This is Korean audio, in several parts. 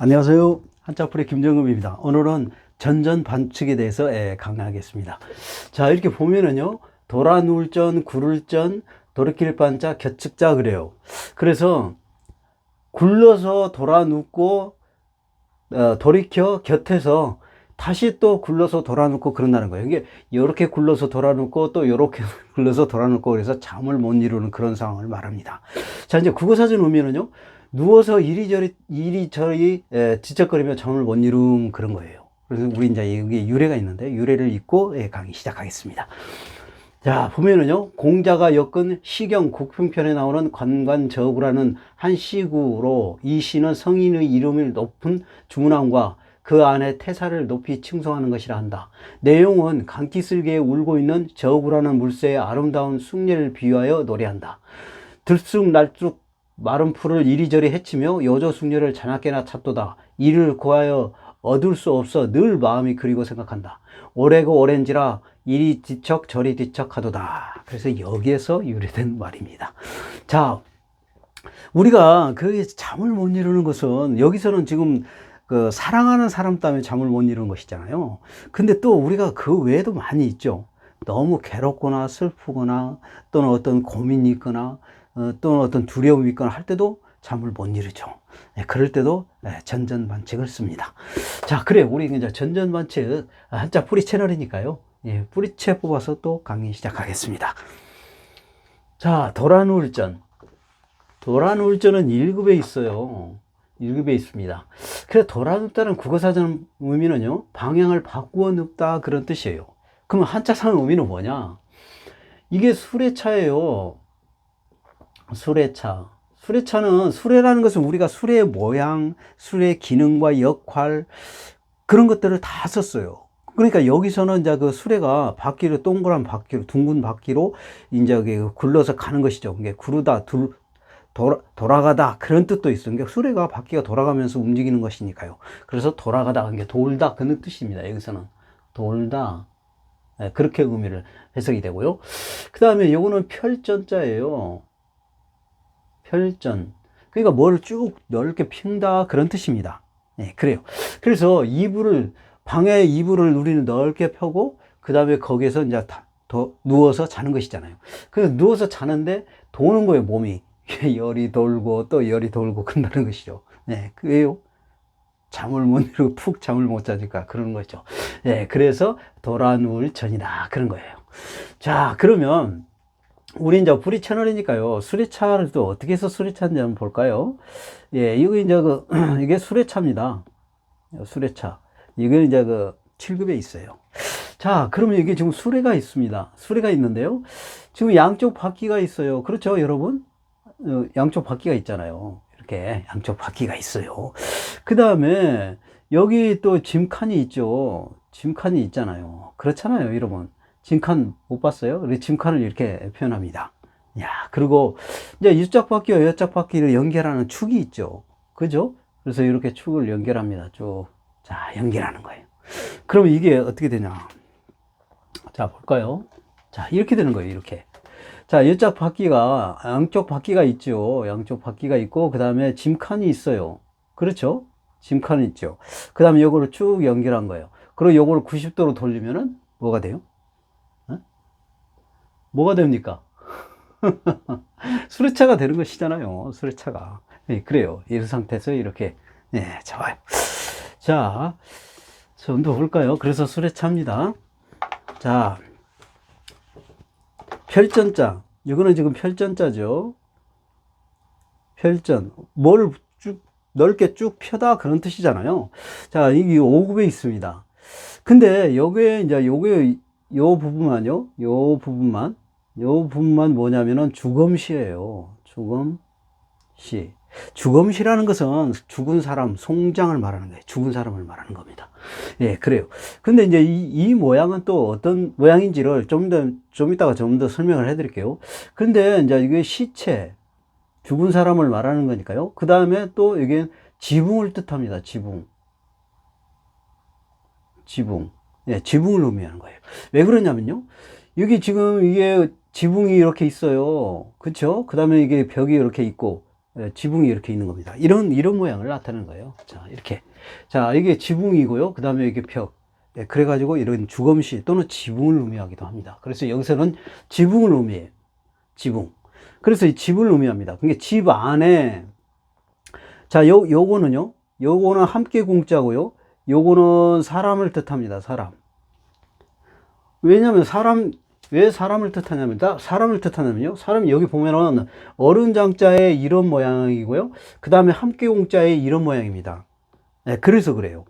안녕하세요. 한자풀이 김정금입니다. 오늘은 전전 반측에 대해서 강의하겠습니다. 자, 이렇게 보면은요, 돌아 누울 전, 구를 전, 돌이킬 반자, 곁측자 그래요. 그래서 굴러서 돌아 눕고 돌이켜 곁에서 다시 또 굴러서 돌아 눕고 그런다는 거예요. 이게 이렇게 굴러서 돌아 눕고 또 이렇게 굴러서 돌아 눕고 그래서 잠을 못 이루는 그런 상황을 말합니다. 자, 이제 국어사전 오면은요, 누워서 이리저리 지적거리며 잠을 못 이루는 그런 거예요. 그래서 우리 이제 여기 유래가 있는데 유래를 읽고 강의 시작하겠습니다. 자, 보면은요, 공자가 엮은 시경 국평편에 나오는 관관저구라는 한 시구로 이 시는 성인의 이름을 높은 주문함과 그 안에 태사를 높이 칭송하는 것이라 한다. 내용은 강기슭에 울고 있는 저구라는 물새의 아름다운 숭례를 비유하여 노래한다. 들쑥날쑥 마른 풀을 이리저리 헤치며 여조 숭례를 자나깨나 찾도다. 이를 구하여 얻을 수 없어 늘 마음이 그리고 생각한다. 오래고 오랜지라 이리 뒤척 저리 뒤척 하도다. 그래서 여기에서 유래된 말입니다. 자, 우리가 그 잠을 못 이루는 것은 여기서는 지금 그 사랑하는 사람 때문에 잠을 못 이루는 것이잖아요. 근데 또 우리가 그 외에도 많이 있죠. 너무 괴롭거나 슬프거나 또는 어떤 고민이 있거나 또는 어떤 두려움이 있거나 할 때도 잠을 못 이루죠. 그럴 때도 전전반측을 씁니다. 자, 그래 우리 이제 전전반측 한자 뿌리 채널이니까요. 뿌리채 뽑아서 또 강의 시작하겠습니다. 자, 도란울전. 도란울전은 1급에 있어요. 1급에 있습니다. 그래서 도란눕다는 국어사전 의미는요, 방향을 바꾸어 눕다 그런 뜻이에요. 그럼 한자상 의미는 뭐냐? 이게 수레차예요. 수레차. 수레차는, 수레라는 것은 우리가 수레의 모양, 수레의 기능과 역할, 그런 것들을 다 썼어요. 그러니까 여기서는 이제 그 수레가 바퀴로, 동그란 바퀴로, 둥근 바퀴로 이제 굴러서 가는 것이죠. 이게 구르다, 돌아가다, 그런 뜻도 있어요. 그러니까 수레가 바퀴가 돌아가면서 움직이는 것이니까요. 그래서 돌아가다, 그러니까 돌다, 그런 뜻입니다. 여기서는. 돌다. 그렇게 의미를 해석이 되고요. 그 다음에 요거는 펼전자예요. 펼전. 그러니까 뭘 쭉 넓게 핀다 그런 뜻입니다. 그래요. 그래서 방의 이불을 우리는 넓게 펴고 그 다음에 거기에서 이제 더 누워서 자는 것이잖아요. 그래서 누워서 자는데 도는 거예요, 몸이. 열이 돌고 또 열이 돌고 그런다는 것이죠. 왜요? 잠을 못 이루고 푹 잠을 못 자니까 그러는 거죠. 그래서 돌아 누울 전이다 그런 거예요. 자, 그러면 우리 이제 뿌리 채널이니까요. 수레차를 또 어떻게 해서 수레차인지 한번 볼까요? 이거 이제 이게 수레차입니다. 수레차. 이게 이제 7급에 있어요. 자, 그러면 이게 지금 수레가 있습니다. 수레가 있는데요. 지금 양쪽 바퀴가 있어요. 그렇죠, 여러분? 양쪽 바퀴가 있잖아요. 이렇게 양쪽 바퀴가 있어요. 그 다음에 여기 또 짐칸이 있죠. 짐칸이 있잖아요. 그렇잖아요, 여러분. 짐칸 못 봤어요? 우리 짐칸을 이렇게 표현합니다. 그리고 이제 이쪽 바퀴와 이쪽 바퀴를 연결하는 축이 있죠. 그죠? 그래서 이렇게 축을 연결합니다. 쭉. 자, 연결하는 거예요. 그러면 이게 어떻게 되냐? 자, 볼까요? 자, 이렇게 되는 거예요, 이렇게. 자, 이쪽 바퀴가, 양쪽 바퀴가 있죠. 양쪽 바퀴가 있고, 그 다음에 짐칸이 있어요. 그렇죠? 짐칸이 있죠. 그 다음에 요거를 쭉 연결한 거예요. 그리고 요거를 90도로 돌리면은 뭐가 돼요? 뭐가 됩니까? 수레차가 되는 것이잖아요. 수레차가. 그래요. 이 상태에서 이렇게. 좋아요. 자, 좀 더 볼까요? 그래서 수레차입니다. 자, 펼전자. 이거는 지금 펼전자죠. 펼전. 뭘 쭉, 넓게 쭉 펴다 그런 뜻이잖아요. 자, 이게 5급에 있습니다. 근데 여기에 이제 요 부분만요. 요 부분만 뭐냐면은 주검시예요. 주검시. 주검시라는 것은 죽은 사람, 송장을 말하는 거예요. 죽은 사람을 말하는 겁니다. 그래요. 근데 이제 이 모양은 또 어떤 모양인지를 좀 이따가 좀 더 설명을 해 드릴게요. 근데 이제 이게 시체, 죽은 사람을 말하는 거니까요. 그 다음에 또 이게 지붕을 뜻합니다. 지붕. 지붕을 의미하는 거예요. 왜 그러냐면요. 여기 지금 이게 지붕이 이렇게 있어요. 그쵸? 그 다음에 이게 벽이 이렇게 있고, 지붕이 이렇게 있는 겁니다. 이런 모양을 나타내는 거예요. 자, 이렇게. 자, 이게 지붕이고요. 그 다음에 이게 벽. 그래가지고 이런 주검시 또는 지붕을 의미하기도 합니다. 그래서 여기서는 지붕을 의미해요. 지붕. 그래서 이 집을 의미합니다. 그러니까 집 안에, 자, 요거는 함께 공자고요. 요거는 사람을 뜻합니다. 사람. 왜냐면 왜 사람을 뜻하냐면, 사람이 여기 보면은 어른 장자의 이런 모양이고요. 그 다음에 함께 공자의 이런 모양입니다. 네, 그래서 그래요.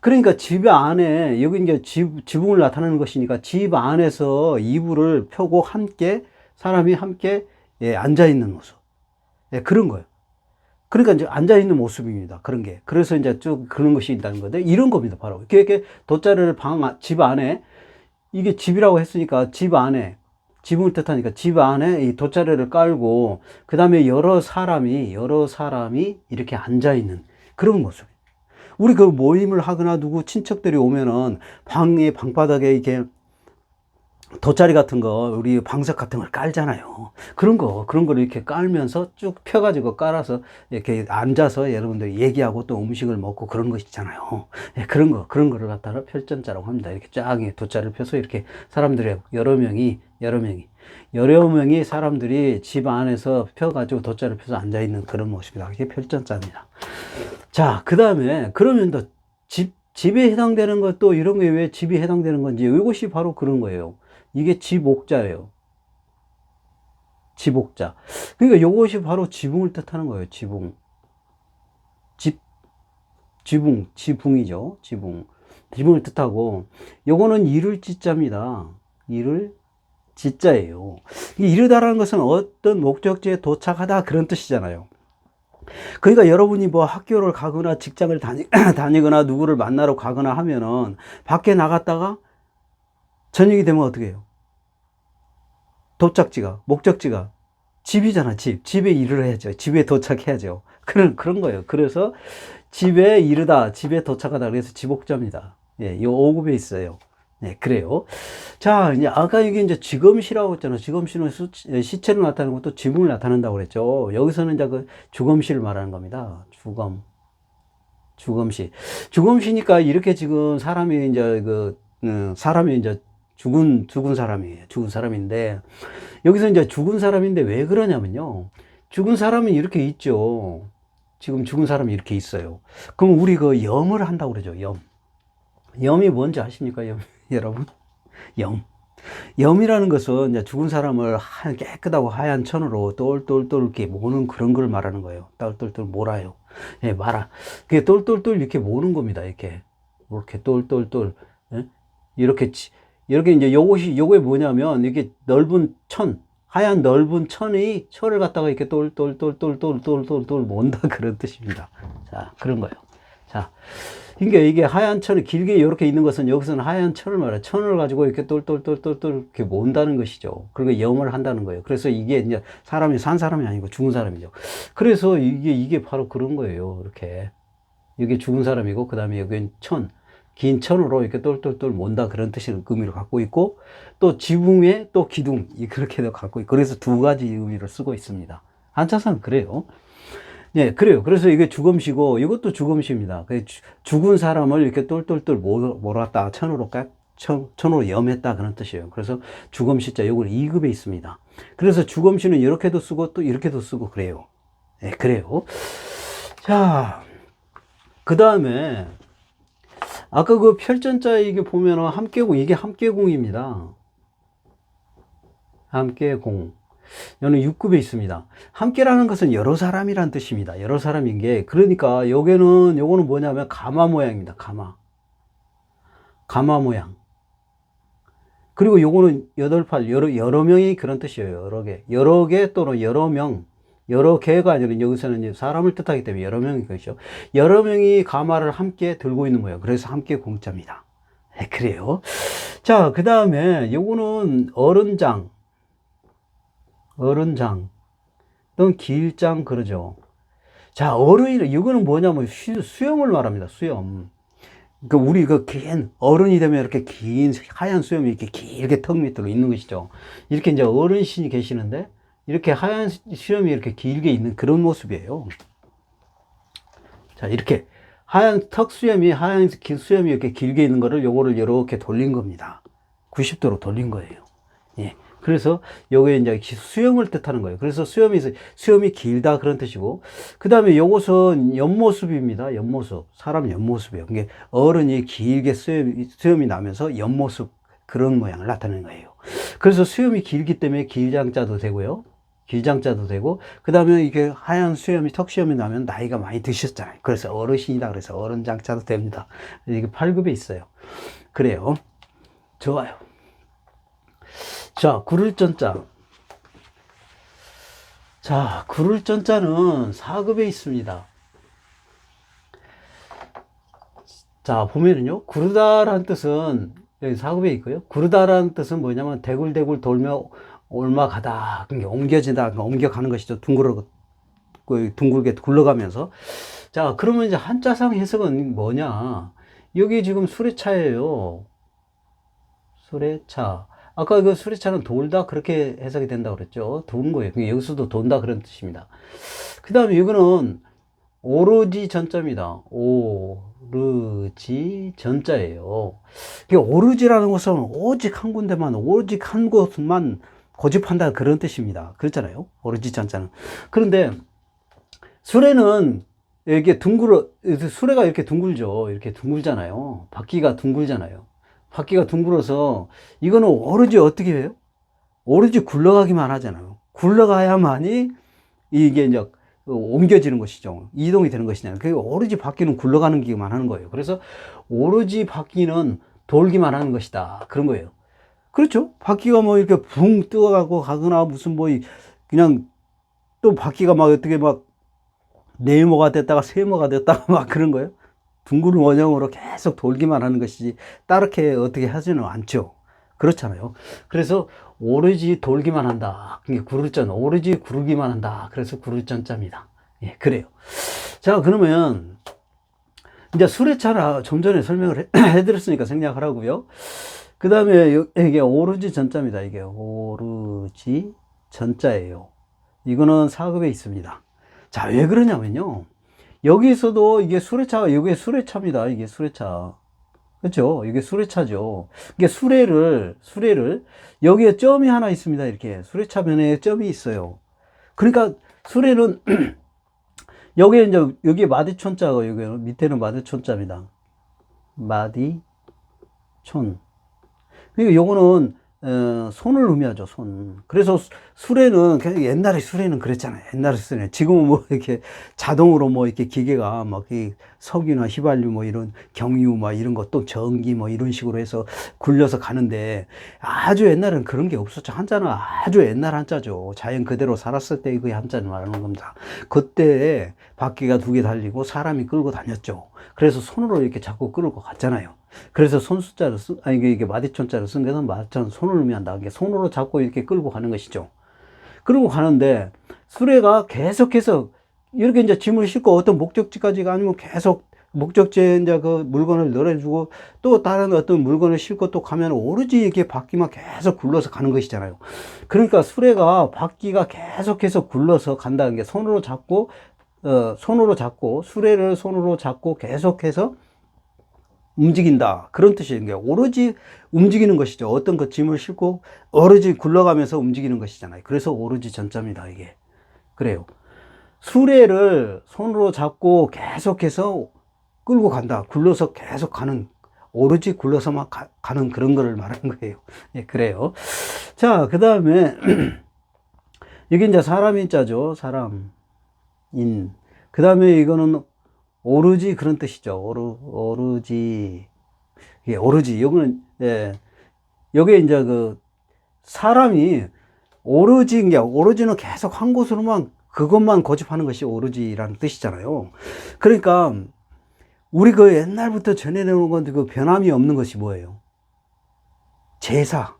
그러니까 집 안에, 여기 이제 지붕을 나타내는 것이니까 집 안에서 이불을 펴고 사람이 함께, 앉아 있는 모습. 그런 거예요. 그러니까 이제 앉아 있는 모습입니다. 그런 게. 그래서 이제 쭉 그런 것이 있다는 건데, 이런 겁니다. 바로. 이렇게 돗자리를 집 안에, 이게 집이라고 했으니까 집 안에, 지붕을 뜻하니까 집 안에 이 돗자리를 깔고, 그 다음에 여러 사람이 이렇게 앉아 있는 그런 모습. 우리 그 모임을 하거나 누구 친척들이 오면은 방바닥에 이렇게 돗자리 같은 거, 우리 방석 같은 걸 깔잖아요. 그런 거를 이렇게 깔면서 쭉 펴가지고 깔아서 이렇게 앉아서 여러분들이 얘기하고 또 음식을 먹고 그런 거 있잖아요. 그런 거를 갖다가 별전자라고 합니다. 이렇게 쫙 돗자리를 펴서 이렇게 사람들이 여러 명이 사람들이 집 안에서 펴가지고 돗자리를 펴서 앉아있는 그런 모습이다. 이게 별전자입니다. 자, 그 다음에, 그러면 또 집에 해당되는 것도 이런 게 왜 집이 해당되는 건지, 이것이 바로 그런 거예요. 이게 지목자예요. 지목자. 그러니까 이것이 바로 지붕을 뜻하는 거예요. 지붕. 지붕이죠. 지붕을 뜻하고, 요거는 이를 지자입니다. 이를 지자예요. 이르다라는 것은 어떤 목적지에 도착하다 그런 뜻이잖아요. 그러니까 여러분이 뭐 학교를 가거나 직장을 다니거나 누구를 만나러 가거나 하면은 밖에 나갔다가 저녁이 되면 어떻게 해요? 목적지가 집이잖아, 집. 집에 일을 해야죠. 집에 도착해야죠. 그런 거예요. 그래서 집에 이르다, 집에 도착하다. 그래서 지목자입니다. 예, 요 5급에 있어요. 네, 그래요. 자, 이제 아까 이게 이제 지검시라고 했잖아요. 지검시는 시체를 나타내는 것도 지붕을 나타낸다고 그랬죠. 여기서는 이제 그 주검시를 말하는 겁니다. 주검시니까 이렇게 지금 사람이 이제 사람이 이제 죽은 사람이에요. 죽은 사람인데, 여기서 이제 죽은 사람인데 왜 그러냐면요. 죽은 사람은 이렇게 있죠. 지금 죽은 사람이 이렇게 있어요. 그럼 우리 그 염을 한다고 그러죠. 염이 뭔지 아십니까? 여러분? 염이라는 것은 이제 죽은 사람을 깨끗하고 하얀 천으로 똘똘똘 이렇게 모는 그런 걸 말하는 거예요. 똘똘똘 몰아요. 예, 말아. 그게 똘똘똘 이렇게 모는 겁니다. 이렇게 똘똘똘. 예? 이렇게 이제 요게 뭐냐면, 이게 하얀 넓은 천을 갖다가 이렇게 똘똘똘똘똘똘똘 몬다 그런 뜻입니다. 자, 그런 거예요. 자, 그러니까 이게 하얀 천이 길게 이렇게 있는 것은 여기서는 하얀 천을 말해요. 천을 가지고 이렇게 똘똘똘똘똘 이렇게 몬다는 것이죠. 그리고 염을 한다는 거예요. 그래서 이게 이제 산 사람이 아니고 죽은 사람이죠. 그래서 이게 바로 그런 거예요. 이렇게. 이게 죽은 사람이고, 그 다음에 여기는 긴 천으로 이렇게 똘똘똘 몬다 그런 뜻의 의미를 갖고 있고, 또 지붕에 또 기둥, 그렇게도 갖고 있고, 그래서 두 가지 의미를 쓰고 있습니다. 한자사는 그래요. 예, 그래요. 그래서 이게 주검시고, 이것도 주검시입니다. 죽은 사람을 이렇게 똘똘똘 몰았다, 천으로 염했다 그런 뜻이에요. 그래서 주검시자, 이걸 2급에 있습니다. 그래서 주검시는 이렇게도 쓰고 또 이렇게도 쓰고 그래요. 예, 그래요. 자, 그 다음에 아까 그 별전자 이게 보면은 이게 함께공입니다. 함께공. 여기는 6급에 있습니다. 함께라는 것은 여러 사람이란 뜻입니다. 여러 사람인 게, 그러니까 요거는 뭐냐면 가마 모양입니다. 가마 모양. 그리고 요거는 8팔, 여러 명이 그런 뜻이에요. 여러 개 또는 여러 명. 여러 개가 아니라 여기서는 이제 사람을 뜻하기 때문에 여러 명이 것이죠. 여러 명이 가마를 함께 들고 있는 모양. 그래서 함께 공자입니다. 네, 그래요. 자, 그 다음에 요거는 어른장 또는 길장 그러죠. 자, 이거는 뭐냐면 수염을 말합니다. 수염. 우리 긴 어른이 되면 이렇게 긴 하얀 수염이 이렇게 길게 턱 밑으로 있는 것이죠. 이렇게 이제 어른신이 계시는데, 이렇게 하얀 수염이 이렇게 길게 있는 그런 모습이에요. 자, 이렇게 하얀 턱 수염이, 하얀 수염이 이렇게 길게 있는 거를 요거를 이렇게 돌린 겁니다. 90도로 돌린 거예요. 예. 그래서 요게 이제 수염을 뜻하는 거예요. 그래서 수염이 길다 그런 뜻이고, 그 다음에 요것은 옆모습입니다. 옆모습. 사람 옆모습이에요. 이게 어른이 길게 수염이 나면서 옆모습 그런 모양을 나타내는 거예요. 그래서 수염이 길기 때문에 길장자도 되고요. 길장자도 되고, 그 다음에 이게 하얀 수염이, 턱수염이 나면 나이가 많이 드셨잖아요. 그래서 어르신이다. 그래서 어른장자도 됩니다. 이게 8급에 있어요. 그래요. 좋아요. 자, 구를전자. 자, 구를전자는 4급에 있습니다. 자, 보면은요, 구르다라는 뜻은 여기 4급에 있고요. 구르다라는 뜻은 뭐냐면 대굴대굴 돌며 올마가다. 그러니까 옮겨진다. 그러니까 옮겨가는 것이죠. 둥글게 굴러가면서. 자, 그러면 이제 한자상 해석은 뭐냐? 여기 지금 수레차예요. 수레차. 아까 그 수레차는 돌다 그렇게 해석이 된다고 그랬죠. 도는 거예요. 여기서도 돈다 그런 뜻입니다. 그 다음에 이거는 오르지 전자입니다. 오르지 전자예요. 오르지라는 것은 오직 한 군데만, 오직 한 곳만 고집한다 그런 뜻입니다. 그렇잖아요. 오르지 전자는. 그런데 수레는 이게 수레가 이렇게 둥글죠. 이렇게 둥글잖아요. 바퀴가 둥글잖아요. 바퀴가 둥글어서 이거는 오로지 어떻게 해요? 오로지 굴러가기만 하잖아요. 굴러가야만이 이게 이제 옮겨지는 것이죠. 이동이 되는 것이잖아요. 그 오로지 바퀴는 굴러가는 기만 하는 거예요. 그래서 오로지 바퀴는 돌기만 하는 것이다. 그런 거예요. 그렇죠? 바퀴가 뭐 이렇게 붕 뜨어가고 가거나 무슨 뭐 그냥 또 바퀴가 막 어떻게 막 네모가 됐다가 세모가 됐다가 막 그런 거예요. 둥그른 원형으로 계속 돌기만 하는 것이지 따르게 어떻게 하지는 않죠. 그렇잖아요. 그래서 오로지 돌기만 한다. 그게 구를전, 오로지 구르기만 한다. 그래서 구를전자입니다. 예, 그래요. 자, 그러면 이제 수레차라 좀 전에 설명을 해드렸으니까 생략하라고요. 그 다음에 이게 오로지 전자입니다. 이게 오로지 전자예요. 이거는 4급에 있습니다. 자, 왜 그러냐면요. 여기서도 이게 수레차가, 이게 수레차입니다. 이게 수레차. 그렇죠? 이게 수레차죠. 이게 수레를, 여기에 점이 하나 있습니다. 이렇게. 수레차 변에 점이 있어요. 그러니까 수레는, 여기에 이제, 여기에 마디촌자고, 여기 밑에는 마디촌자입니다. 마디촌. 그러니까 요거는 손을 의미하죠, 손. 그래서 수레는, 옛날에 수레는 그랬잖아요. 옛날에 수레는. 지금은 뭐 이렇게 자동으로 뭐 이렇게 기계가 막 석유나 휘발유 뭐 이런 경유 뭐 이런 것도 전기 뭐 이런 식으로 해서 굴려서 가는데 아주 옛날에는 그런 게 없었죠. 한자는 아주 옛날 한자죠. 자연 그대로 살았을 때 그 한자를 말하는 겁니다. 그때 바퀴가 2개 달리고 사람이 끌고 다녔죠. 그래서 손으로 이렇게 자꾸 끌고 갔잖아요. 그래서 손수자를 이게 마디촌자를 쓴 데는 마디촌 손을 의미한다. 이게 손으로 잡고 이렇게 끌고 가는 것이죠. 끌고 가는데 수레가 계속해서 이렇게 이제 짐을 싣고 어떤 목적지까지가 아니면 계속 목적지에 이제 그 물건을 넣어주고 또 다른 어떤 물건을 싣고 또 가면 오로지 이렇게 바퀴만 계속 굴러서 가는 것이잖아요. 그러니까 수레가 바퀴가 계속해서 굴러서 간다는 게 손으로 잡고 수레를 손으로 잡고 계속해서 움직인다. 그런 뜻이에요. 게 오로지 움직이는 것이죠. 어떤 그 짐을 싣고 오로지 굴러가면서 움직이는 것이잖아요. 그래서 오로지 전자입니다. 이게. 그래요. 수레를 손으로 잡고 계속해서 끌고 간다. 굴러서 계속 가는, 오로지 굴러서만 가는 그런 거를 말하는 거예요. 예, 그래요. 자, 그 다음에 이게 이제 사람인자죠. 사람인. 그 다음에 이거는 오르지 그런 뜻이죠. 오르지. 예, 오르지. 여기는, 예. 여기에 이제 그 사람이 오르지는 계속 한 곳으로만 그것만 고집하는 것이 오르지라는 뜻이잖아요. 그러니까 우리 그 옛날부터 전해내는 건데 그 변함이 없는 것이 뭐예요? 제사가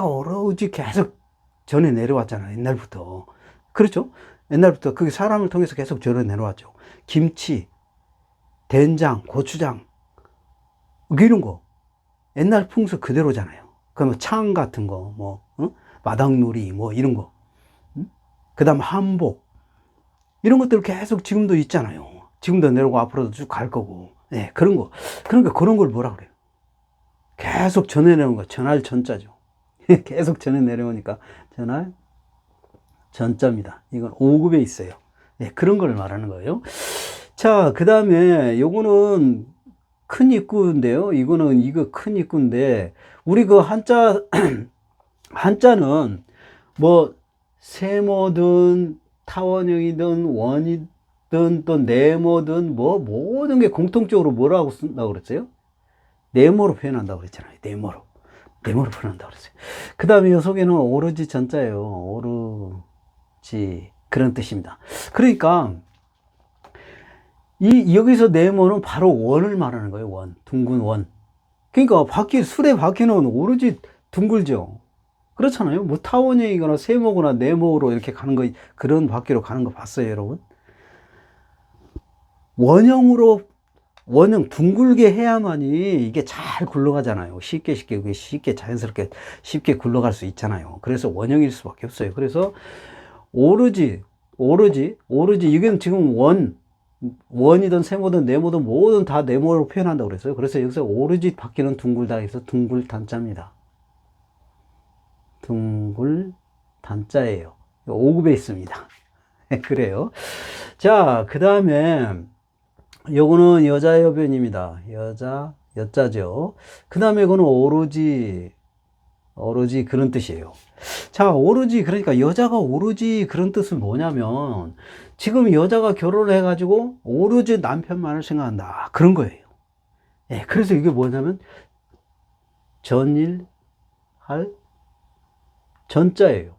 오로지 계속 전해 내려왔잖아요. 옛날부터. 그렇죠? 옛날부터 그게 사람을 통해서 계속 전해 내려왔죠. 김치, 된장, 고추장, 이런 거. 옛날 풍습 그대로잖아요. 그러면 창 같은 거, 뭐, 마당놀이, 뭐, 이런 거. 그 다음 한복. 이런 것들 계속 지금도 있잖아요. 지금도 내려오고 앞으로도 쭉 갈 거고. 네, 그런 거. 그러니까 그런 걸 뭐라 그래요? 계속 전해 내려오는 거. 전할 전자죠. 계속 전해 내려오니까 전할 전자입니다. 이건 5급에 있어요. 네, 그런 걸 말하는 거예요. 자, 그 다음에 요거는 큰 입구인데요. 이거 큰 입구인데, 우리 그 한자는 뭐, 세모든, 타원형이든, 원이든, 또 네모든, 뭐, 모든 게 공통적으로 뭐라고 쓴다고 그랬어요? 네모로 표현한다고 그랬잖아요. 네모로. 네모로 표현한다고 그랬어요. 그 다음에 이 속에는 오로지 전자예요. 오로지. 그런 뜻입니다. 그러니까, 여기서 네모는 바로 원을 말하는 거예요. 원. 둥근 원. 그러니까 술의 바퀴는 오로지 둥글죠. 그렇잖아요. 뭐 타원형이거나 세모거나 네모로 이렇게 가는 거, 그런 바퀴로 가는 거 봤어요, 여러분? 원형 둥글게 해야만이 이게 잘 굴러가잖아요. 쉽게 자연스럽게 쉽게 굴러갈 수 있잖아요. 그래서 원형일 수밖에 없어요. 그래서 오로지, 이게 지금 원이든 세모든 네모든 모든 다 네모로 표현한다고 그랬어요. 그래서 여기서 오로지 바퀴는 둥글다 해서 둥글단자입니다. 둥글단자예요. 5급에 있습니다. 그래요. 자, 그 다음에 요거는 여자의 변입니다. 여자죠. 그 다음에 이거는 오로지 그런 뜻이에요. 자, 오로지, 그러니까 여자가 오로지 그런 뜻은 뭐냐면, 지금 여자가 결혼을 해가지고 오로지 남편만을 생각한다. 그런 거예요. 예, 그래서 이게 뭐냐면, 전일할 전자예요.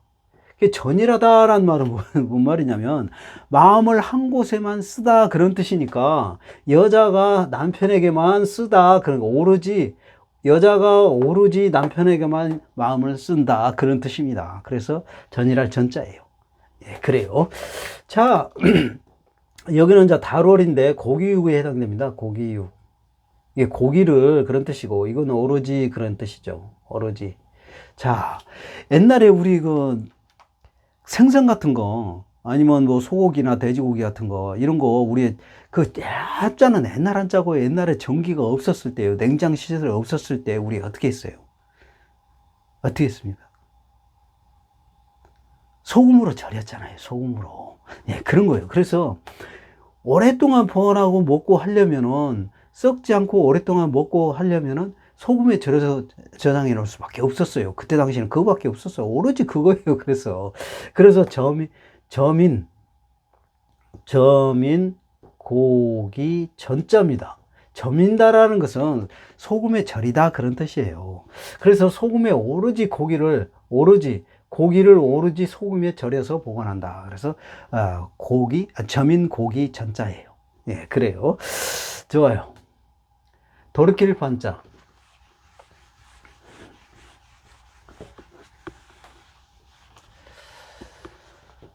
이게 전일하다라는 말은 뭔 말이냐면, 마음을 한 곳에만 쓰다 그런 뜻이니까, 여자가 남편에게만 쓰다. 그런 거, 여자가 오로지 남편에게만 마음을 쓴다. 그런 뜻입니다. 그래서 전일할 전자예요. 예, 그래요. 자, 여기는 이제 달월인데 고기육에 해당됩니다. 고기육. 이게 고기를 그런 뜻이고, 이건 오로지 그런 뜻이죠. 오로지. 자, 옛날에 우리 그 생선 같은 거, 아니면 뭐 소고기나 돼지고기 같은 거, 이런 거, 우리 그 한자는 옛날 한자고, 옛날에 전기가 없었을 때요. 냉장 시설이 없었을 때 우리가 어떻게 했어요? 어떻게 했습니까? 소금으로 절였잖아요. 소금으로. 예, 그런 거예요. 그래서 오랫동안 보관하고 먹고 하려면은, 썩지 않고 오랫동안 먹고 하려면은 소금에 절여서 저장해 놓을 수밖에 없었어요. 그때 당시에는 그거밖에 없었어요. 오로지 그거예요. 그래서 저민, 고기 전자입니다. 저민다라는 것은 소금에 절이다 그런 뜻이에요. 그래서 소금에 고기를 오로지 소금에 절여서 보관한다. 그래서 저민 고기 전자예요. 예, 그래요. 좋아요. 돌이킬 판자.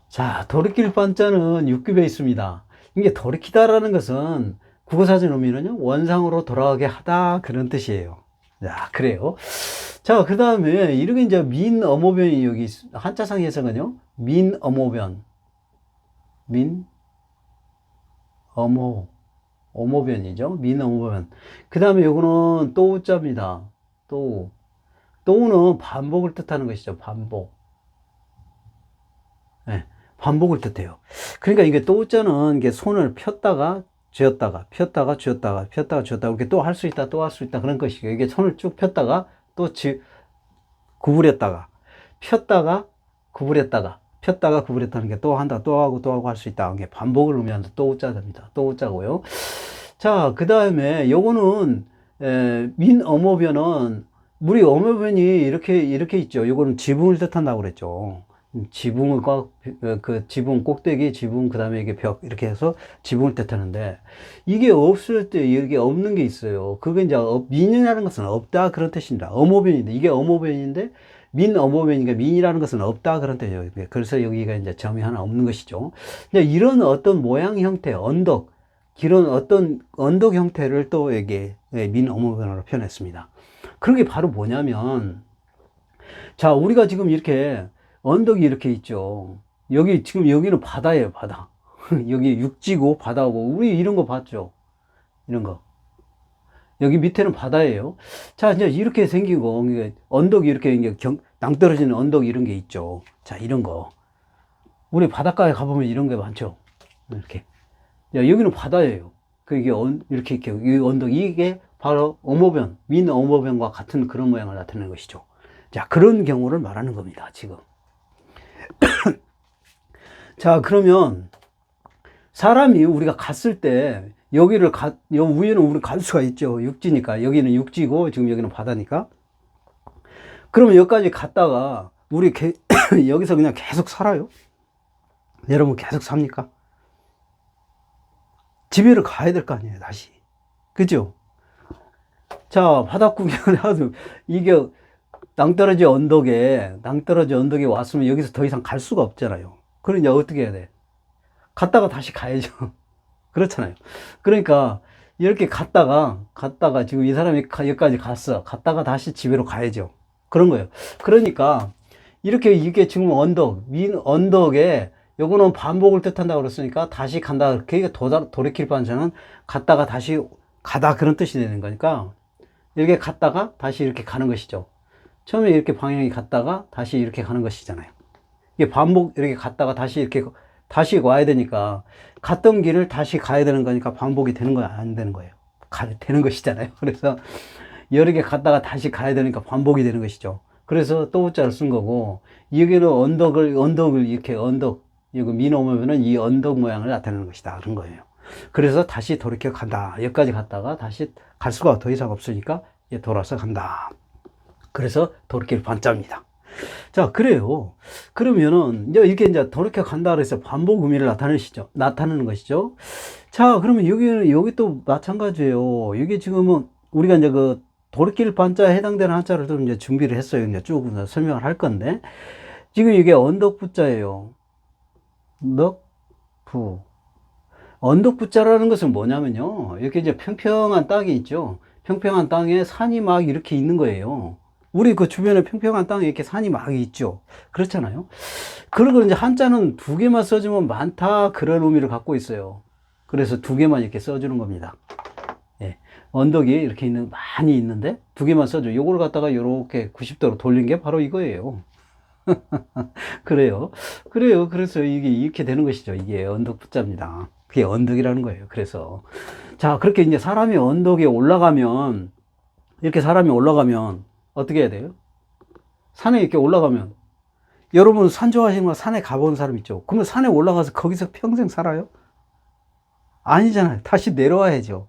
자, 돌이킬 판자는 6급에 있습니다. 이게 돌이키다라는 것은 국어사전 의미는요, 원상으로 돌아가게 하다 그런 뜻이에요. 자, 그래요. 자, 그 다음에 이렇게 이제 민어모변이 여기 한자상의 해석은요, 어모변이죠. 민어모변. 그 다음에 요거는 또자입니다. 또는 반복을 뜻하는 것이죠. 반복. 네, 반복을 뜻해요. 그러니까 이게 또자는 이게 손을 폈다가 쥐었다가 폈다가 쥐었다가 폈다가 쥐었다가 이렇게 또 할 수 있다 또 할 수 있다 그런 것이고, 이게 손을 쭉 폈다가 또 구부렸다가 폈다가 구부렸다가 폈다가 구부렸다는 게 또 한다 또 하고 할 수 있다. 이게 반복을 의미하는 또자입니다. 또자고요. 자, 그 다음에 요거는 민어모변은 우리 어모변이 이렇게 있죠. 요거는 지붕을 뜻한다고 그랬죠. 지붕 꼭대기, 지붕, 그 다음에 이게 벽, 이렇게 해서 지붕을 뜻하는데, 이게 없을 때, 이게 없는 게 있어요. 그게 이제, 민이라는 것은 없다, 그런 뜻입니다. 어모변인데, 이게 어모변인데, 민어모변이니까 민이라는 것은 없다, 그런 뜻이에요. 그래서 여기가 이제 점이 하나 없는 것이죠. 이제 이런 어떤 모양 형태, 이런 어떤 언덕 형태를 또 여기 민어모변으로 표현했습니다. 그런 게 바로 뭐냐면, 자, 우리가 지금 이렇게, 언덕이 이렇게 있죠. 여기, 지금 여기는 바다예요, 바다. 여기 육지고 바다고, 우리 이런 거 봤죠? 이런 거. 여기 밑에는 바다예요. 자, 이제 이렇게 생긴 거, 언덕이 이렇게 낭떠러지는 언덕 이런 게 있죠. 자, 이런 거. 우리 바닷가에 가보면 이런 게 많죠. 이렇게. 야, 여기는 바다예요. 이렇게, 이 언덕, 이게 바로 어모변, 민 어모변과 같은 그런 모양을 나타내는 것이죠. 자, 그런 경우를 말하는 겁니다, 지금. 자, 그러면 사람이 우리가 갔을 때 여 위에는 우리 갈 수가 있죠. 육지니까. 여기는 육지고 지금 여기는 바다니까. 그러면 여기까지 갔다가 우리 여기서 그냥 계속 살아요? 여러분 계속 삽니까? 집에를 가야 될 거 아니에요, 다시. 그죠? 자, 바다 구경을 하도 이게 낭떠러지 언덕에 왔으면 여기서 더 이상 갈 수가 없잖아요. 그러니까 어떻게 해야 돼? 갔다가 다시 가야죠. 그렇잖아요. 그러니까 이렇게 갔다가 지금 이 사람이 여기까지 갔어. 갔다가 다시 집으로 가야죠. 그런 거예요. 그러니까 이게 지금 언덕에 요거는 반복을 뜻한다고 그랬으니까 다시 간다. 그러니까 돌이킬 반자는 갔다가 다시 가다 그런 뜻이 되는 거니까 이렇게 갔다가 다시 이렇게 가는 것이죠. 처음에 이렇게 방향이 갔다가 다시 이렇게 가는 것이잖아요. 이게 반복 이렇게 갔다가 다시 와야 되니까 갔던 길을 다시 가야 되는 거니까 반복이 되는 거야, 안 되는 거예요? 되는 것이잖아요. 그래서 여러 개 갔다가 다시 가야 되니까 반복이 되는 것이죠. 그래서 또 자를 쓴 거고, 여기는 언덕을 이렇게 이거 미노면은 이 언덕 모양을 나타내는 것이다. 그런 거예요. 그래서 다시 돌이켜 간다. 여기까지 갔다가 다시 갈 수가 더 이상 없으니까 돌아서 간다. 그래서 돌이킬 반자입니다. 자, 그래요. 그러면은, 이제 돌이켜 간다 그래서 반복 의미를 나타내는 것이죠. 자, 그러면 여기 또 마찬가지예요. 여기 지금은 우리가 이제 돌이킬 반자에 해당되는 한자를 좀 이제 준비를 했어요. 이제 쭉 설명을 할 건데. 지금 이게 언덕부자예요. 언덕부자라는 것은 뭐냐면요. 이렇게 이제 평평한 땅이 있죠. 평평한 땅에 산이 막 이렇게 있는 거예요. 우리 그 주변에 평평한 땅에 이렇게 산이 막 있죠. 그렇잖아요. 그리고 이제 한자는 두 개만 써주면 많다. 그런 의미를 갖고 있어요. 그래서 두 개만 이렇게 써주는 겁니다. 예. 언덕이 이렇게 많이 있는데 두 개만 써줘. 요걸 갖다가 이렇게 90도로 돌린 게 바로 이거예요. 그래요. 그래서 이게 이렇게 되는 것이죠. 이게 언덕 붙자입니다. 그게 언덕이라는 거예요. 그래서. 자, 그렇게 이제 사람이 언덕에 올라가면, 이렇게 사람이 올라가면, 어떻게 해야 돼요? 산에 이렇게 올라가면, 여러분 산 좋아하시는 거 산에 가본 사람 있죠? 그러면 산에 올라가서 거기서 평생 살아요? 아니잖아요. 다시 내려와야죠.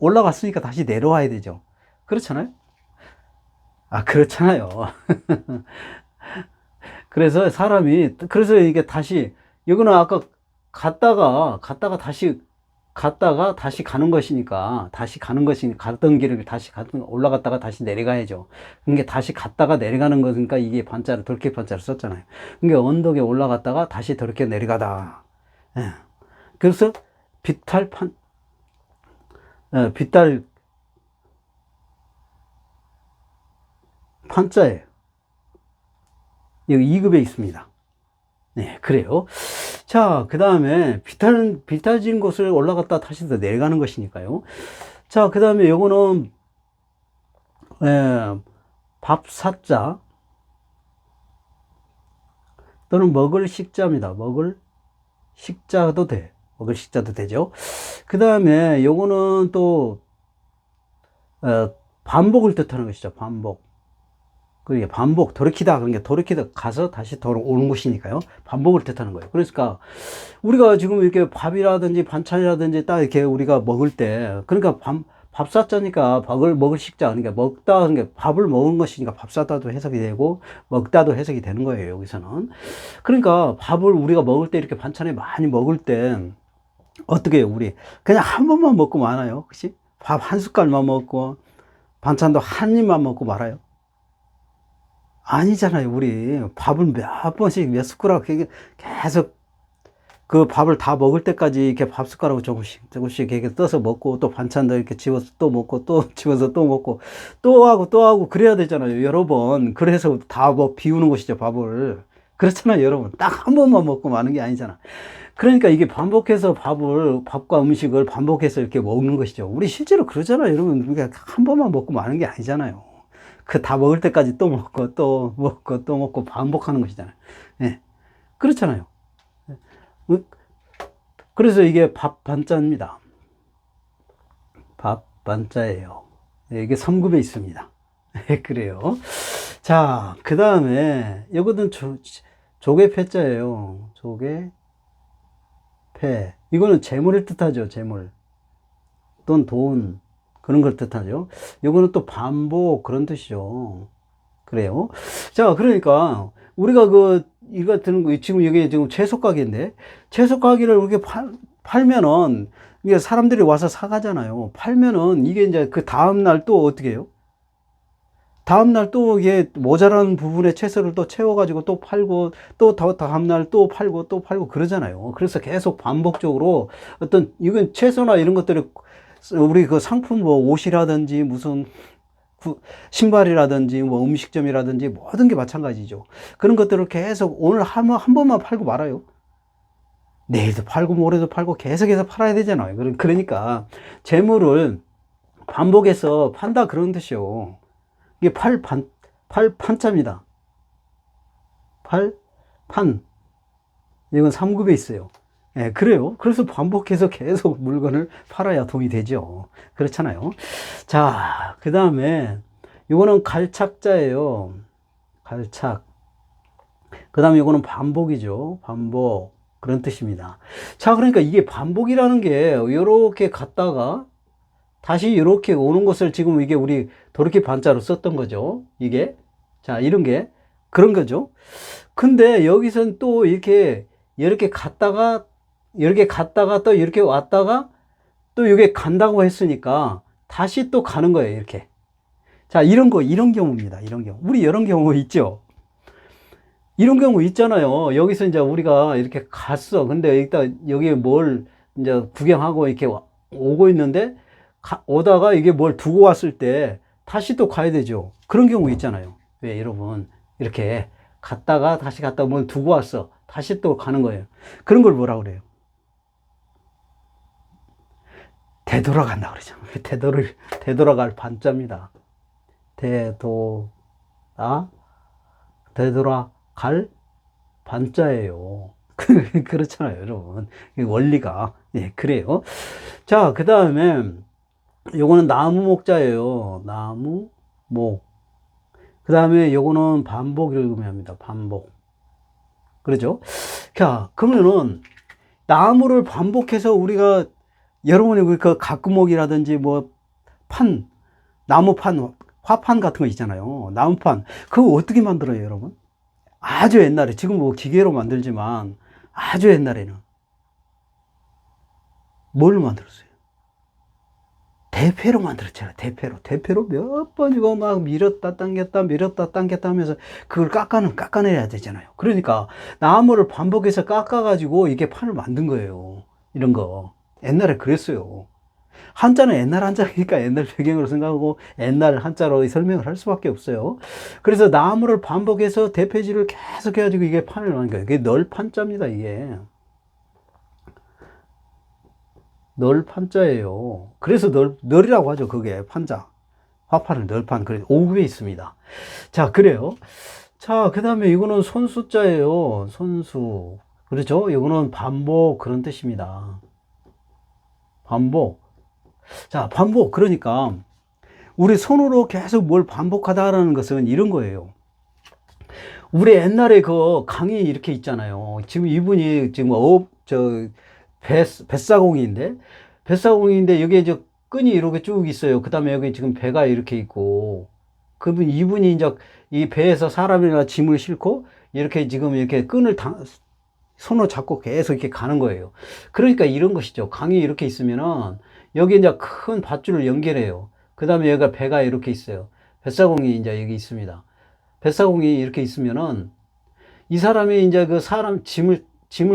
올라갔으니까 다시 내려와야 되죠. 그렇잖아요? 아, 그렇잖아요. 그래서 그래서 이게 다시, 이거는 아까 갔다가 다시 가는 것이니까, 갔던 길을 올라갔다가 다시 내려가야죠. 그러니까 다시 갔다가 내려가는 거니까 이게 돌이킬 반자를 썼잖아요. 그러니까 언덕에 올라갔다가 다시 돌이켜 내려가다. 예. 그래서 비탈 판자예요. 여기 2급에 있습니다. 네, 그래요. 자, 그 다음에 비탈진 곳을 올라갔다 다시 더 내려가는 것이니까요. 자, 그 다음에 요거는 밥사자 또는 먹을 식자입니다. 먹을 식자도 되죠. 그 다음에 요거는 또 반복을 뜻하는 것이죠. 그게 반복, 돌이키다. 그러니까 돌이키다 가서 다시 돌아오는 것이니까요. 반복을 뜻하는 거예요. 그러니까 우리가 지금 이렇게 밥이라든지 반찬이라든지 딱 이렇게 우리가 먹을 때, 그러니까 밥 쌌자니까 밥을 먹을 식자. 그러니까 그러니까 밥을 먹은 것이니까 밥 쌌다도 해석이 되고 먹다도 해석이 되는 거예요. 여기서는. 그러니까 밥을 우리가 먹을 때 이렇게 반찬에 많이 먹을 때 어떻게 해요? 우리 그냥 한 번만 먹고 마나요? 그치? 밥 한 숟갈만 먹고 반찬도 한 입만 먹고 말아요. 아니잖아요. 우리 밥을 몇 번씩 몇 숟가락 계속 그 밥을 다 먹을 때까지 이렇게 밥 숟가락을 조금씩 이렇게 떠서 먹고 또 반찬도 이렇게 집어서 또 먹고 또 집어서 또 먹고 또 하고 그래야 되잖아요. 여러 번. 그래서 다 비우는 것이죠. 밥을. 그렇잖아요, 여러분. 딱 한 번만 먹고 마는 게 아니잖아. 그러니까 이게 반복해서 밥과 음식을 반복해서 이렇게 먹는 것이죠. 우리 실제로 그러잖아요, 여러분. 그러니까 한 번만 먹고 마는 게 아니잖아요. 그 다 먹을 때까지 또 먹고, 또 먹고, 또 먹고 반복하는 것이잖아요. 예. 그렇잖아요. 그래서 이게 밥 반자입니다. 밥 반자예요. 이게 3급에 있습니다. 그래요. 자, 그 다음에 이거는 조개 패자예요. 조개 패. 이거는 재물을 뜻하죠. 재물 또는 돈, 그런 걸 뜻하죠. 이거는 또 반복, 그런 뜻이죠. 그래요. 자, 그러니까 우리가 이 같은 거 지금 이게 지금 채소 가게인데, 채소 가게를 이렇게 팔면은 이게 사람들이 와서 사가잖아요. 팔면은 이게 이제 그 다음 날 또 어떻게 해요? 다음 날 또 이게 모자란 부분에 채소를 또 채워가지고 또 팔고, 또 다음 날 또 팔고 또 팔고 그러잖아요. 그래서 계속 반복적으로 어떤 이건 채소나 이런 것들이 우리 그 상품 뭐 옷이라든지 무슨 신발이라든지 뭐 음식점이라든지 모든 게 마찬가지죠. 그런 것들을 계속 오늘 한 번만 팔고 말아요. 내일도 팔고 모레도 팔고 계속해서 팔아야 되잖아요. 그러니까 재물을 반복해서 판다, 그런 뜻이요. 이게 팔판자입니다. 팔판. 이건 3급에 있어요. 예, 그래요. 그래서 반복해서 계속 물건을 팔아야 돈이 되죠. 그렇잖아요. 자, 그 다음에 이거는 갈착자예요. 갈착. 그 다음에 이거는 반복이죠. 반복. 그런 뜻입니다. 자, 그러니까 이게 반복이라는 게 이렇게 갔다가 다시 이렇게 오는 것을 지금 이게 우리 도르키 반자로 썼던 거죠. 이게. 자, 이런 게 그런 거죠. 근데 여기선 또 이렇게 갔다가 또 이렇게 왔다가 또 이게 간다고 했으니까 다시 또 가는 거예요. 이렇게. 자, 이런 경우입니다. 이런 경우. 우리 이런 경우 있죠. 이런 경우 있잖아요. 여기서 이제 우리가 이렇게 갔어. 근데 일단 여기에 뭘 이제 구경하고 이렇게 오고 있는데, 오다가 이게 뭘 두고 왔을 때 다시 또 가야 되죠. 그런 경우 있잖아요. 왜, 여러분? 이렇게 갔다가 다시 갔다가 뭘 두고 왔어. 다시 또 가는 거예요. 그런 걸 뭐라 그래요? 되돌아간다 그러죠. 되돌아갈 반자입니다. 되돌아갈 반자예요. 그렇잖아요, 여러분. 원리가. 예, 그래요. 자, 그 다음에 요거는 나무 목자예요. 나무 목. 그 다음에 요거는 반복 읽으면 합니다. 반복. 그러죠? 자, 그러면은 나무를 반복해서 우리가, 여러분이 그 가꾸목이라든지 뭐 나무판, 화판 같은 거 있잖아요. 나무판. 그거 어떻게 만들어요, 여러분? 아주 옛날에, 지금 뭐 기계로 만들지만 아주 옛날에는 뭘 만들었어요? 대패로 만들었잖아요. 대패로 몇 번 이거 막 밀었다 당겼다 하면서 그걸 깎아내야 되잖아요. 그러니까 나무를 반복해서 깎아가지고 이게 판을 만든 거예요. 이런 거. 옛날에 그랬어요. 한자는 옛날 한자니까 옛날 배경으로 생각하고 옛날 한자로 설명을 할 수밖에 없어요. 그래서 나무를 반복해서 대패질을 계속 해가지고 이게 판을 만든 거예요. 이게 널판자입니다, 이게. 널판자예요. 그래서 널이라고 하죠. 그게 판자. 화판을 널판. 그래 5급에 있습니다. 자, 그래요. 자, 그 다음에 이거는 손수자예요. 손수. 그렇죠? 이거는 반복, 그런 뜻입니다. 반복. 자, 반복. 그러니까 우리 손으로 계속 뭘 반복하다라는 것은 이런 거예요. 우리 옛날에 그 강의 이렇게 있잖아요. 지금 이분이 지금 뱃사공인데 여기에 저 끈이 이렇게 쭉 있어요. 그 다음에 여기 지금 배가 이렇게 있고, 이분이 이제 이 배에서 사람이나 짐을 싣고 이렇게 지금 이렇게 손으로 잡고 계속 이렇게 가는 거예요. 그러니까 이런 것이죠. 강이 이렇게 있으면은 여기 이제 큰 밧줄을 연결해요. 그 다음에 여기가 배가 이렇게 있어요. 뱃사공이 이제 여기 있습니다. 뱃사공이 이렇게 있으면은 이 사람이 이제 그 사람 짐을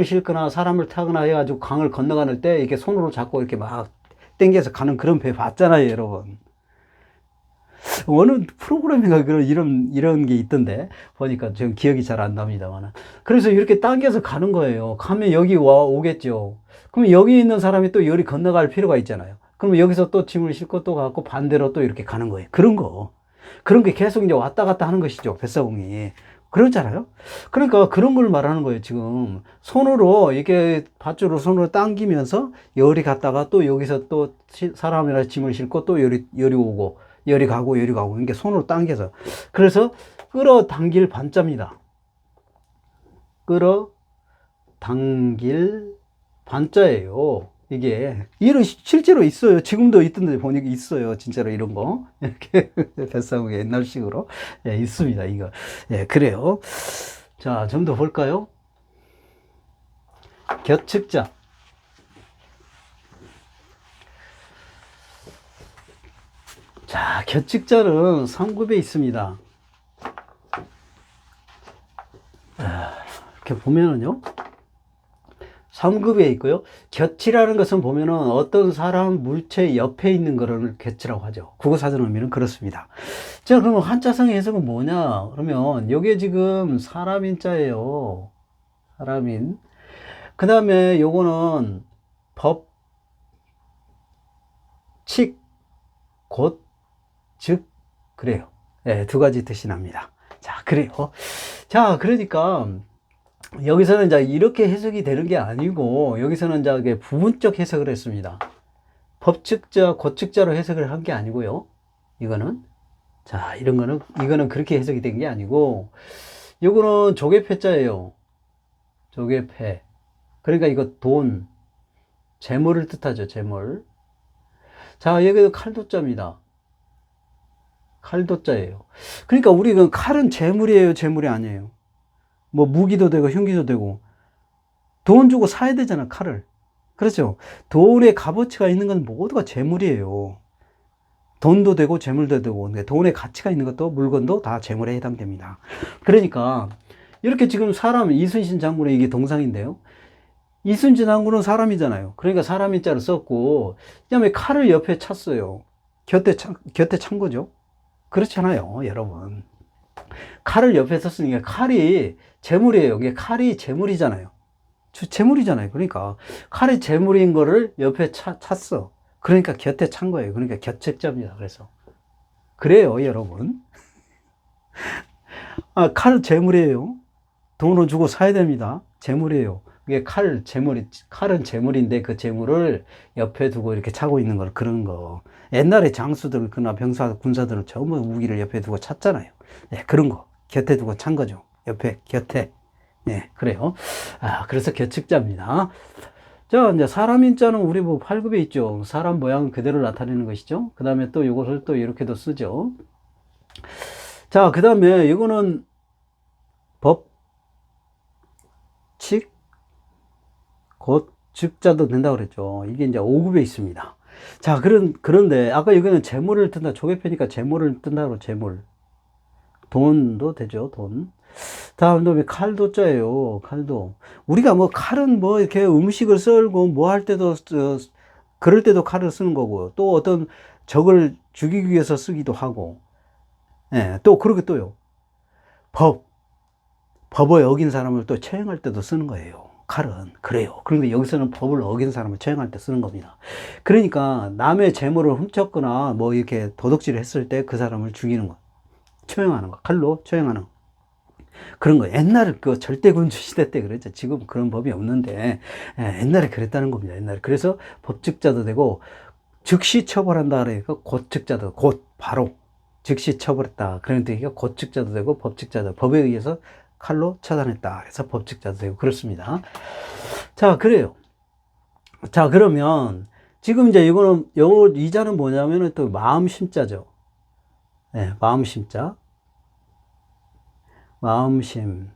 싣거나 사람을 타거나 해가지고 강을 건너가는 때 이렇게 손으로 잡고 이렇게 막 당겨서 가는 그런 배 봤잖아요, 여러분. 어느 프로그램인가 이런 게 있던데, 보니까 지금 기억이 잘 안 납니다만. 그래서 이렇게 당겨서 가는 거예요. 가면 여기 오겠죠. 그럼 여기 있는 사람이 또 여기 건너갈 필요가 있잖아요. 그럼 여기서 또 짐을 싣고 또 가고 반대로 또 이렇게 가는 거예요. 그런 게 계속 이제 왔다 갔다 하는 것이죠. 뱃사공이. 그렇잖아요. 그러니까 그런 걸 말하는 거예요. 지금 손으로 이렇게 밧줄로 손으로 당기면서 열이 갔다가 또 여기서 또 사람이나 짐을 싣고 또 열이 오고 열이 가고 열이 가고 이게 손으로 당겨서, 그래서 끌어당길 반자입니다. 끌어당길 반자예요. 이게 이런 실제로 있어요. 지금도 있던데 보니까 있어요. 진짜로 이런 거 이렇게 뱃사공에 옛날식으로, 예, 있습니다. 이거, 예, 그래요. 자, 좀 더 볼까요? 곁측자. 자, 곁측자는 3급에 있습니다. 이렇게 보면은요, 3급에 있고요. 곁이라는 것은 보면은 어떤 사람 물체 옆에 있는 거를 곁이라고 하죠. 국어사전 의미는 그렇습니다. 자, 그러면 한자성 해석은 뭐냐? 그러면 요게 지금 사람인자예요. 사람인. 그 다음에 요거는 법, 칙, 곧, 즉, 그래요. 네, 두 가지 뜻이 납니다. 자, 그래요. 자, 그러니까 여기서는 이제 이렇게 해석이 되는 게 아니고, 여기서는 이제 부분적 해석을 했습니다. 법측자, 고측자로 해석을 한 게 아니고요. 이거는. 자, 이거는 그렇게 해석이 된 게 아니고, 이거는 조개패자예요. 조개패. 그러니까 이거 돈, 재물을 뜻하죠, 재물. 자, 여기도 칼도자입니다. 칼도자예요. 그러니까 우리가 칼은 재물이에요, 재물이 아니에요? 뭐 무기도 되고 흉기도 되고 돈 주고 사야 되잖아, 칼을. 그렇죠? 돈의 값어치가 있는 건 모두가 재물이에요. 돈도 되고 재물도 되고 돈의 가치가 있는 것도 물건도 다 재물에 해당됩니다. 그러니까 이렇게 지금 사람 이순신 장군의 이게 동상인데요. 이순신 장군은 사람이잖아요. 그러니까 사람인자를 썼고, 그다음에 칼을 옆에 찼어요. 곁에 찬 거죠. 그렇잖아요, 여러분. 칼을 옆에 썼으니까 칼이 재물이에요. 이게 칼이 재물이잖아요. 재물이잖아요. 그러니까 칼이 재물인 거를 옆에 찼어. 그러니까 곁에 찬 거예요. 그러니까 곁책자입니다. 그래서 그래요, 여러분. 아, 칼 재물이에요. 돈을 주고 사야 됩니다. 재물이에요. 이게 칼은 재물인데 그 재물을 옆에 두고 이렇게 차고 있는 걸, 그런 거. 옛날에 장수들, 그나 병사, 군사들은 전부 무기를 옆에 두고 찼잖아요. 네, 그런 거. 곁에 두고 찬 거죠. 옆에, 곁에. 네, 그래요. 아, 그래서 곁측자입니다. 자, 이제 사람인자는 우리 뭐 8급에 있죠. 사람 모양은 그대로 나타내는 것이죠. 그 다음에 또 이것을 또 이렇게도 쓰죠. 자, 그 다음에 이거는 법, 칙, 곧, 즉자도 된다고 그랬죠. 이게 이제 5급에 있습니다. 자, 그런데 아까 이거는 재물을 뜬다. 조개패니까 재물을 뜬다고, 재물. 돈도 되죠, 돈. 다음에 칼도자예요, 칼도. 우리가 뭐 칼은 뭐 이렇게 음식을 썰고 뭐 할 때도, 그럴 때도 칼을 쓰는 거고, 또 어떤 적을 죽이기 위해서 쓰기도 하고, 예, 또 그러게 또요. 법을 어긴 사람을 또 처형할 때도 쓰는 거예요. 칼은. 그래요. 그런데 여기서는 법을 어긴 사람을 처형할 때 쓰는 겁니다. 그러니까 남의 재물을 훔쳤거나 뭐 이렇게 도둑질을 했을 때 그 사람을 죽이는 거. 처형하는 거. 칼로 처형하는 거. 그런 거. 옛날에 그 절대군주 시대 때 그랬죠. 지금 그런 법이 없는데, 예, 옛날에 그랬다는 겁니다. 옛날에. 그래서 법칙자도 되고, 즉시 처벌한다 그러니까 고측자도, 곧, 바로, 즉시 처벌했다. 그러니까 고측자도 되고, 법칙자도, 법에 의해서 칼로 처단했다. 그래서 법칙자도 되고, 그렇습니다. 자, 그래요. 자, 그러면, 지금 이제 이거는, 이 자는 뭐냐면은 또 마음심자죠. 네, 마음심자. 마음심.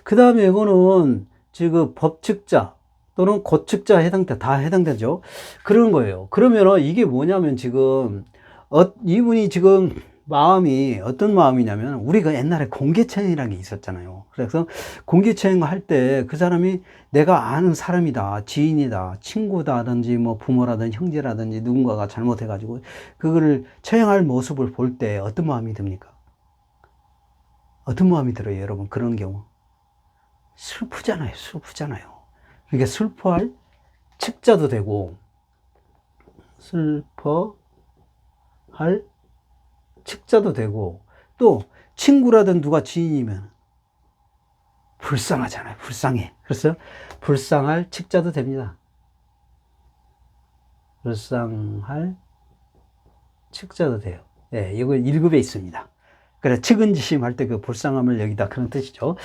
그 다음에 이거는 지금 법측자 또는 고측자 다 해당되죠. 그런 거예요. 그러면은 이게 뭐냐면 지금, 이분이 지금 마음이 어떤 마음이냐면, 우리 그 옛날에 공개처형이라는 게 있었잖아요. 그래서 공개처형 할 때 그 사람이 내가 아는 사람이다, 지인이다, 친구다든지 뭐 부모라든지 형제라든지 누군가가 잘못해가지고 그거를 처형할 모습을 볼 때 어떤 마음이 듭니까? 어떤 마음이 들어요, 여러분? 그런 경우. 슬프잖아요, 슬프잖아요. 그러니까 슬퍼할 측자도 되고, 슬퍼할 측자도 되고, 또 친구라든 누가 지인이면 불쌍하잖아요. 불쌍해. 그래서 불쌍할 측자도 됩니다. 불쌍할 측자도 돼요. 예, 이거 1급에 있습니다. 그래, 측은지심 할 때 그 불쌍함을 여기다 그런 뜻이죠.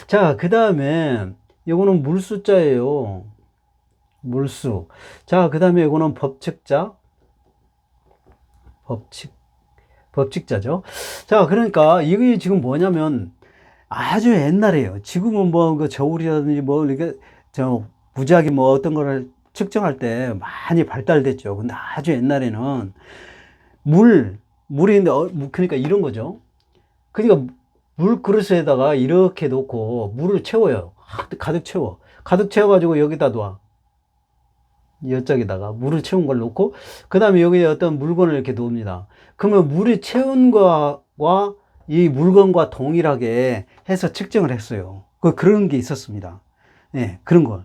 자, 그 다음에 이거는 물수자예요. 물수. 자, 그 다음에 이거는 법측자. 법칙자죠. 자, 그러니까 이게 지금 뭐냐면 아주 옛날에요. 지금은 뭐 그 저울이라든지 뭐 이렇게 저 무지하게 뭐 어떤 거를 측정할 때 많이 발달됐죠. 근데 아주 옛날에는 물인데 그러니까 이런 거죠. 그러니까 물 그릇에다가 이렇게 놓고 물을 채워요. 가득 채워. 가득 채워가지고 여기다 놔. 이쪽에다가 물을 채운 걸 놓고 그 다음에 여기에 어떤 물건을 이렇게 놓습니다. 그러면 물이 채운 거와 이 물건과 동일하게 해서 측정을 했어요. 그런 게 있었습니다. 예, 그런 걸.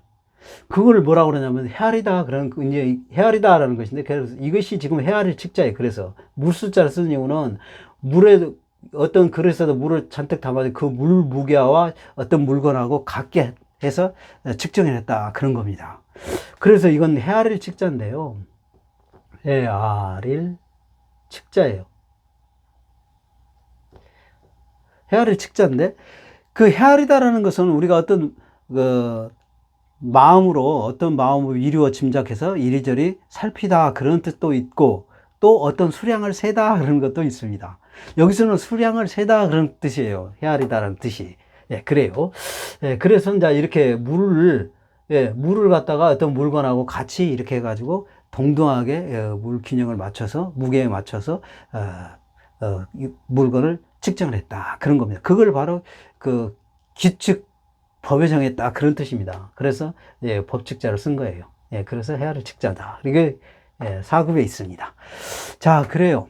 그걸 뭐라고 그러냐면 헤아리다, 그런, 이제 헤아리다라는 것인데, 그래서 이것이 지금 헤아릴 측자예요. 그래서 물수자를 쓰는 이유는 물에 어떤 그릇에다 물을 잔뜩 담아서 그 물 무게와 어떤 물건하고 같게 해서 측정해냈다. 그런 겁니다. 그래서 이건 헤아릴 측자인데요. 헤아릴 측자예요. 헤아릴 측자인데, 그 헤아리다라는 것은 우리가 어떤 그 마음으로 어떤 마음으로 이루어 짐작해서 이리저리 살피다 그런 뜻도 있고, 또 어떤 수량을 세다 그런 것도 있습니다. 여기서는 수량을 세다 그런 뜻이에요. 헤아리다라는 뜻이. 예, 그래요. 예, 그래서 이제 이렇게 물을 갖다가 어떤 물건하고 같이 이렇게 해가지고 동등하게 물 균형을 맞춰서 무게에 맞춰서 이 물건을 측정을 했다 그런 겁니다. 그걸 바로 그 규칙 법에 정했다 그런 뜻입니다. 그래서 예, 법칙자를 쓴 거예요. 예, 그래서 헤아릴 측자다. 이게 예, 4급에 있습니다. 자, 그래요.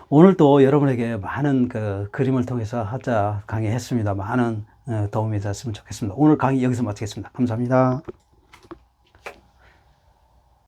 오늘 또 여러분에게 많은 그 그림을 통해서 하자 강의했습니다. 많은 도움이 됐으면 좋겠습니다. 오늘 강의 여기서 마치겠습니다. 감사합니다.